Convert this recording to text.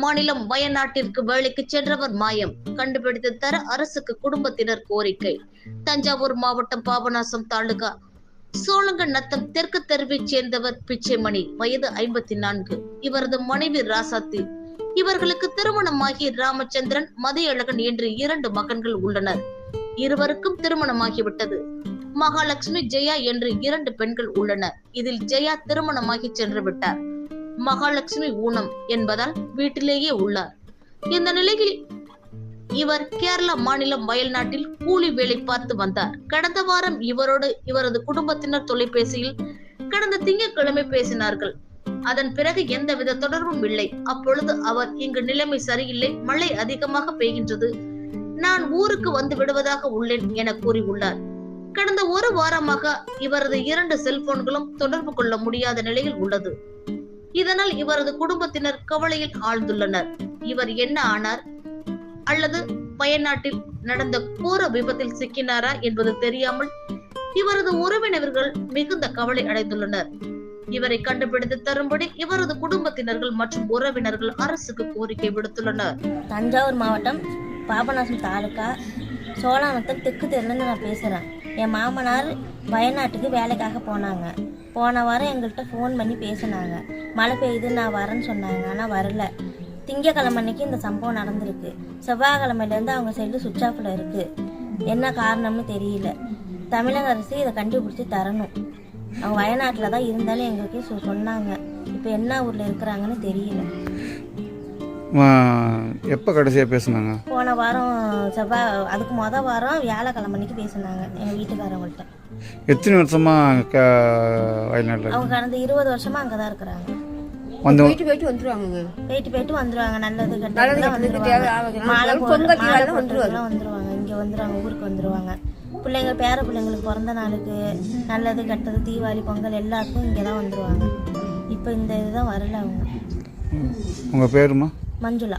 மாநிலம் வயநாட்டிற்கு வேலைக்கு சென்றவர் மாயம், கண்டுபிடித்து தர அரசுக்கு குடும்பத்தினர் கோரிக்கை. தஞ்சாவூர் மாவட்டம் பாபநாசம் தாலுகா சோழங்கநத்தம் தெற்கு தெருவைச் சேர்ந்தவர் பிச்சைமணி, வயது 54. இவரது மனைவி ராசாத்தி. இவர்களுக்கு திருமணமாகி ராமச்சந்திரன், மதியழகன் என்று 2 மகன்கள் உள்ளனர். இருவருக்கும் திருமணமாகிவிட்டது. மகாலட்சுமி, ஜெயா என்று 2 பெண்கள் உள்ளனர். இதில் ஜெயா திருமணமாகி சென்று விட்டார். மகாலட்சுமி ஊனம் என்பதால் வீட்டிலேயே உள்ளார். இந்த நிலையில் இவர் கேரளா மாநிலம் வயல்நாட்டில் கூலி வேலை பார்த்து வந்தார். கடந்த வாரம் இவரது குடும்பத்தினர் தொலைபேசியில் கடந்த திங்கட்கிழமை பேசினார்கள். அதன் பிறகு எந்தவித தொடர்பும் இல்லை. அப்பொழுது அவர், இங்கு நிலைமை சரியில்லை, மழை அதிகமாக பெய்கின்றது, நான் ஊருக்கு வந்து விடுவதாக உள்ளேன் என கூறியுள்ளார். கடந்த 1 வாரமாக இவரது 2 செல்போன்களும் தொடர்பு கொள்ள முடியாத நிலையில் உள்ளது. இதனால் இவரது குடும்பத்தினர் கவலையில் ஆழ்ந்துள்ளனர். இவர் என்ன ஆனார் அல்லது வயநாட்டில் நடந்த கோர விபத்தில் சிக்கினாரா என்பது தெரியாமல் இவரது உறவினர்கள் மிகுந்த கவலை அடைந்துள்ளனர். இவரை கண்டுபிடித்து தரும்படி இவரது குடும்பத்தினர்கள் மற்றும் உறவினர்கள் அரசுக்கு கோரிக்கை விடுத்துள்ளனர். தஞ்சாவூர் மாவட்டம் பாபநாசம் தாலுகா சோழநத்தம் தெற்கு தெருலேருந்து நான் பேசுகிறேன். என் மாமனார் வயநாட்டுக்கு வேலைக்காக போனாங்க. போன வாரம் எங்கள்கிட்ட ஃபோன் பண்ணி பேசினாங்க. மழை பெய்யுது, நான் வரேன்னு சொன்னாங்க. ஆனால் வரல. திங்கக்கிழமை அன்னைக்கு இந்த சம்பவம் நடந்திருக்கு. செவ்வாய்க்கிழமையிலேருந்து அவங்க செல்லு சுவிட்ச் ஆஃபில் இருக்குது. என்ன காரணம்னு தெரியல. தமிழக அரசு இதை கண்டுபிடிச்சி தரணும். அவங்க வயநாட்டில் தான் இருந்தாலும் எங்களுக்கு சொன்னாங்க. இப்போ என்ன ஊரில் இருக்கிறாங்கன்னு தெரியல. எப்போ கடைசியாக பேசுனாங்க? போன வாரம் அதுக்கு வாரம் வியாழக்கிழமை அன்னைக்கு பேசினாங்க எங்கள் வீட்டுக்காரவங்கள்ட்ட. எத்தனை வருஷமா வயநாட்டில்? அவங்க கடந்த 20 வருஷமா அங்கே தான் இருக்கிறாங்க. போயிட்டு வந்துருவாங்க. நல்லது கெட்டதெல்லாம் வந்துருவாங்க. மாலை வந்துருவாங்க. இங்கே வந்துருவாங்க, ஊருக்கு வந்துருவாங்க. பிள்ளைங்க பேர பிள்ளைங்களுக்கு பிறந்த நாளுக்கு, நல்லது கெட்டது, தீபாவளி, பொங்கல் எல்லாத்துக்கும் இங்கே தான் வந்துருவாங்க. இப்போ இந்த இதுதான் வரல அவங்க. உங்கள் பேருமா? மஞ்சுளா.